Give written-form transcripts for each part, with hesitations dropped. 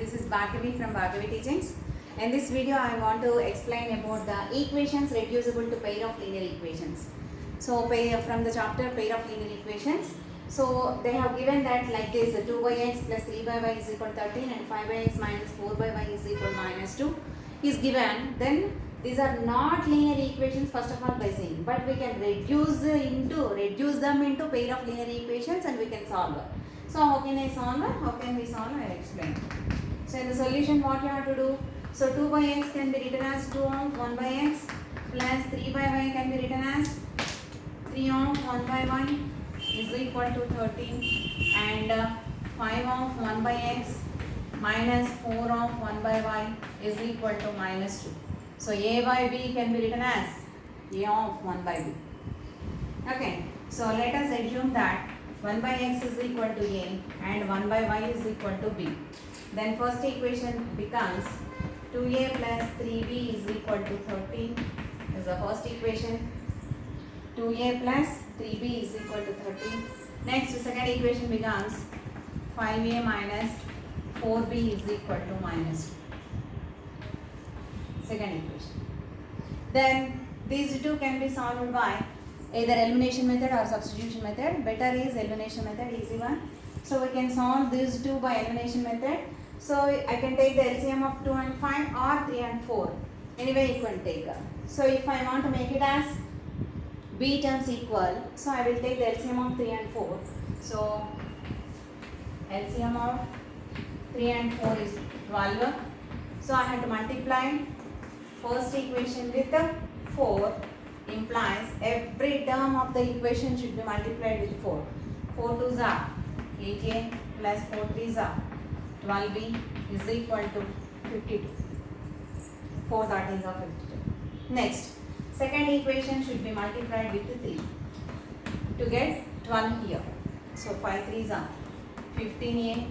This is Bhargavi from Bhargavi Teachings. In this video, I want to explain about the equations reducible to pair of linear equations. So, from the chapter pair of linear equations. So, they have given that like this: 2 by x plus 3 by y is equal to 13 and 5 by x minus 4 by y is equal to minus 2 is given. Then these are not linear equations first of all by saying, but we can reduce them into pair of linear equations and we can solve. So how can I solve? How can we solve? I will explain. So in the solution, what you have to do? So 2 by x can be written as 2 of 1 by x plus 3 by y can be written as 3 of 1 by y is equal to 13 and 5 of 1 by x minus 4 of 1 by y is equal to minus 2. So a by b can be written as a of 1 by b. Okay, so let us assume that 1 by x is equal to a and 1 by y is equal to b. Then first equation becomes 2a plus 3b is equal to 13 is the first equation. 2a plus 3b is equal to 13. Next, the second equation becomes 5a minus 4b is equal to minus 2. Second equation. Then these two can be solved by either elimination method or substitution method. Better is elimination method, easy one. So we can solve these two by elimination method. So I can take the LCM of 2 and 5 or 3 and 4. Anyway you can take. So if I want to make it as b terms equal, so I will take the LCM of 3 and 4. So LCM of 3 and 4 is 12. So I have to multiply first equation with 4 implies every term of the equation should be multiplied with 4. 4 2s are 8a plus 4 3s are 12b is equal to 52. 4 that is of 52. Next, second equation should be multiplied with 3 to get 12 here. So 5 3s are 15a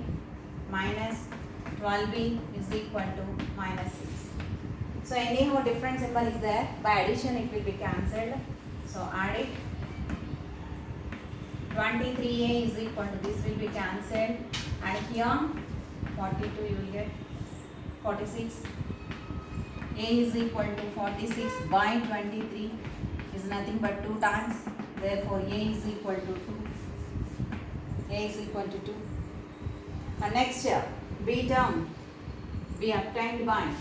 minus 12b is equal to minus 6. So anyhow different symbol is there. By addition it will be cancelled. So add it. 23a is equal to this will be cancelled. And here 42 you will get 46. A is equal to 46 by 23 is nothing but 2 times. Therefore a is equal to 2. A is equal to 2. And next here b term be obtained by.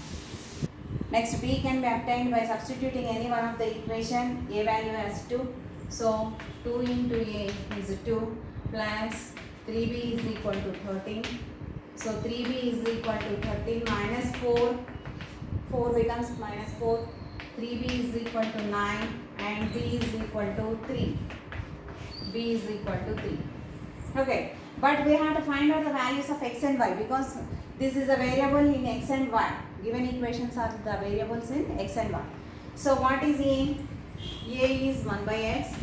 Next, b can be obtained by substituting any one of the equation. A value as 2. So 2 into a is 2 plus 3b is equal to 13. So 3b is equal to 13 minus 4. 4 becomes minus 4. 3b is equal to 9 and b is equal to 3. b is equal to 3. Okay, but we have to find out the values of x and y because this is a variable in x and y. Given equations are the variables in x and y. So what is a? A is 1 by x.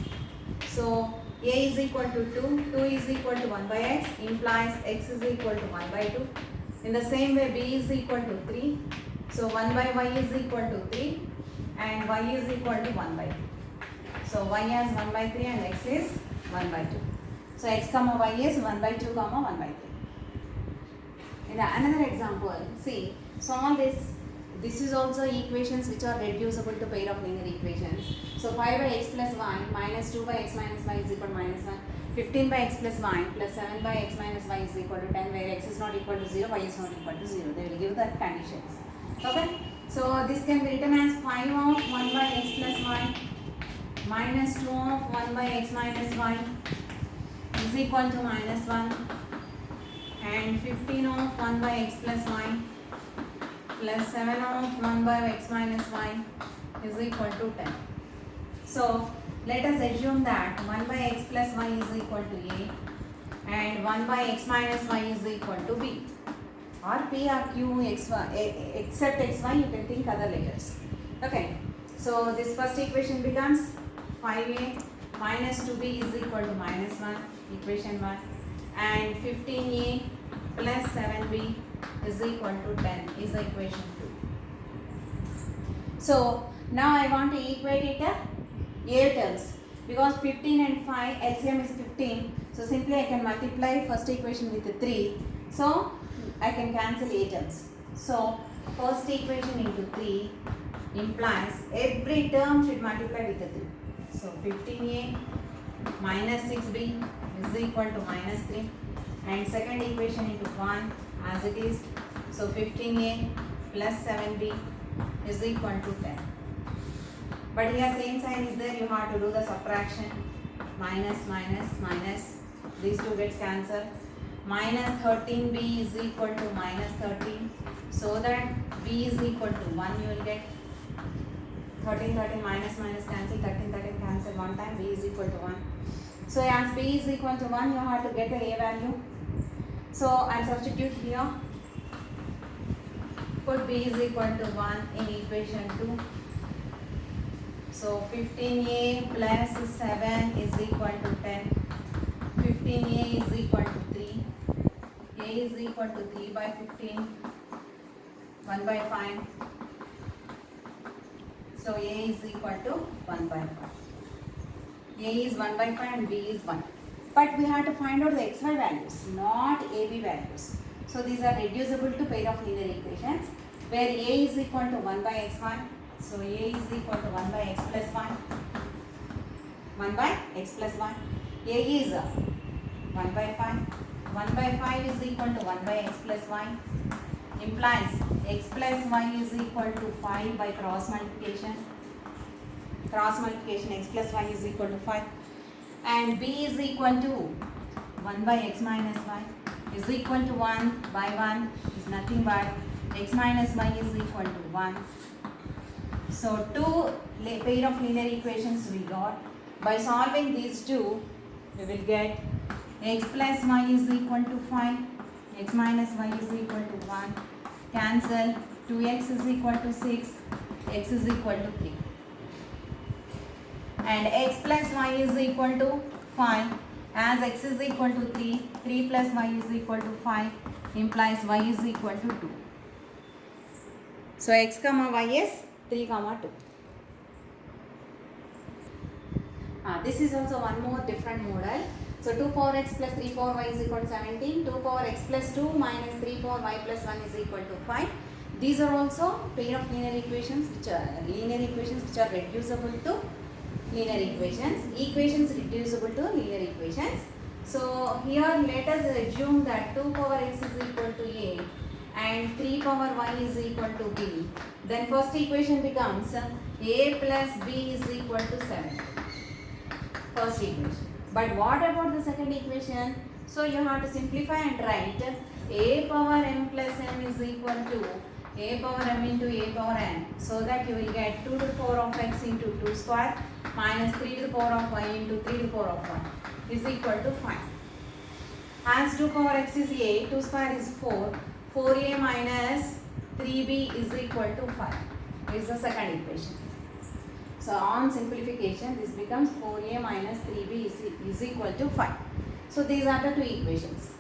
So a is equal to 2. 2 is equal to 1 by x implies x is equal to 1 by 2. In the same way b is equal to 3. So 1 by y is equal to 3 and y is equal to 1 by 2. So y has 1 by 3 and x is 1 by 2. So x comma y is 1 by 2 comma 1 by 3. In another example, see, solve this. This is also equations which are reducible to pair of linear equations. So 5 by x plus y minus 2 by x minus y is equal to minus 1. 15 by x plus y plus 7 by x minus y is equal to 10, where x is not equal to 0, y is not equal to 0. They will give the conditions. Okay. So this can be written as 5 of 1 by x plus y minus 2 of 1 by x minus y is equal to minus 1. And 15 of 1 by x plus y plus 7 of 1 by x minus y is equal to 10. So let us assume that 1 by x plus y is equal to a and 1 by x minus y is equal to b. Or p or q x y except xy you can think other layers. Okay. So this first equation becomes 5a minus 2b is equal to minus 1, equation 1, and 15a plus 7b is equal to 10 is the equation 2. So now I want to equate it a terms because 15 and 5 LCM is 15. So simply I can multiply first equation with 3. So I can cancel a terms. So first equation into 3 implies every term should multiply with the 3. So 15a minus 6b is equal to minus 3, and second equation into 1 as it is. So 15a plus 7b is equal to 10. But here same sign is there, you have to do the subtraction. Minus minus minus, these two gets cancelled. Minus 13b is equal to minus 13, so that b is equal to 1 you will get. 13 minus minus cancel, 13 cancel one time, b is equal to 1. So as b is equal to 1, you have to get the a value. So I'll substitute here. Put b is equal to 1 in equation 2. So 15a plus 7 is equal to 10. 15a is equal to 3. A is equal to 3 by 15. 1 by 5. So a is equal to 1 by 5. A is 1 by 5 and b is 1. But we have to find out the xy values, not ab values. So these are reducible to pair of linear equations, where a is equal to 1 by x1. So a is equal to 1 by x plus 1. 1 by x plus 1. A is 1 by 5. 1 by 5 is equal to 1 by x plus y. Implies x plus y is equal to 5 by cross multiplication. Cross multiplication x plus y is equal to 5. And b is equal to 1 by x minus y is equal to 1 by 1 is nothing but x minus y is equal to 1. So two pair of linear equations we got. By solving these two, we will get x plus y is equal to 5, x minus y is equal to 1. Cancel, 2x is equal to 6, x is equal to 3. And x plus y is equal to 5. As x is equal to 3, 3 plus y is equal to 5 implies y is equal to 2. So x comma y is 3 comma 2. This is also one more different model. So 2 power x plus 3 power y is equal to 17. 2 power x plus 2 minus 3 power y plus 1 is equal to 5. These are also pair of linear equations which are reducible to linear equations. Equations reducible to linear equations. So here let us assume that 2 power x is equal to a and 3 power y is equal to b. Then first equation becomes a plus b is equal to 7. First equation. But what about the second equation? So you have to simplify and write a power m plus n is equal to a power m into a power n. So that you will get 2 to the power of x into 2 square minus 3 to the power of y into 3 to the power of 1 is equal to 5. As 2 power x is a, 2 square is 4. 4a minus 3b is equal to 5. This is the second equation. So on simplification, this becomes 4a minus 3b is equal to 5. So these are the two equations.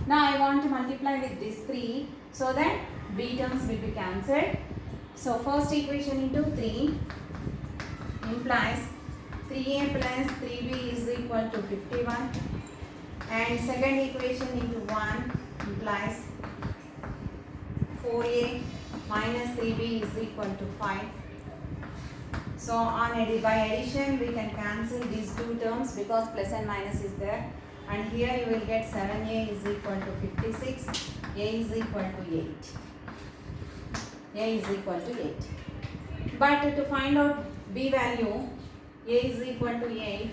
Now I want to multiply with these 3 so that b terms will be cancelled. So first equation into 3 implies 3a plus 3b is equal to 51. And second equation into 1 implies 4a minus 3b is equal to 5. So by addition we can cancel these two terms because plus and minus is there, and here you will get 7a is equal to 56, a is equal to 8. A is equal to 8. But to find out b value, a is equal to 8,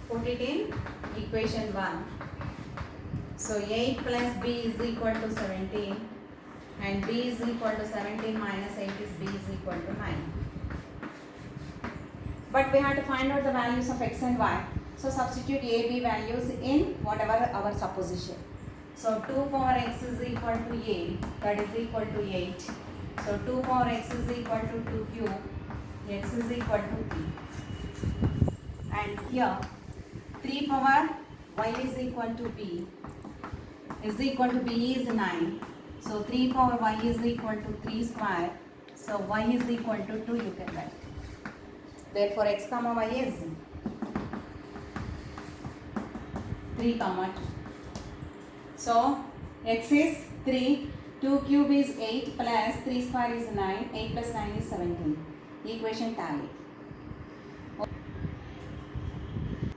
put it in equation 1. So 8 plus b is equal to 17, and b is equal to 17 minus 8 is b is equal to 9. But we have to find out the values of x and y. So substitute a, b values in whatever our supposition. So 2 power x is equal to a, that is equal to 8. So 2 power x is equal to 2 cube, x is equal to 3. And here 3 power y is equal to b is equal to b is 9. So 3 power y is equal to 3 square. So y is equal to 2 you can write. Therefore x comma y is 3 comma 2. So x is 3 2 cube is 8 plus 3 square is 9. 8 plus 9 is 17. Equation tally.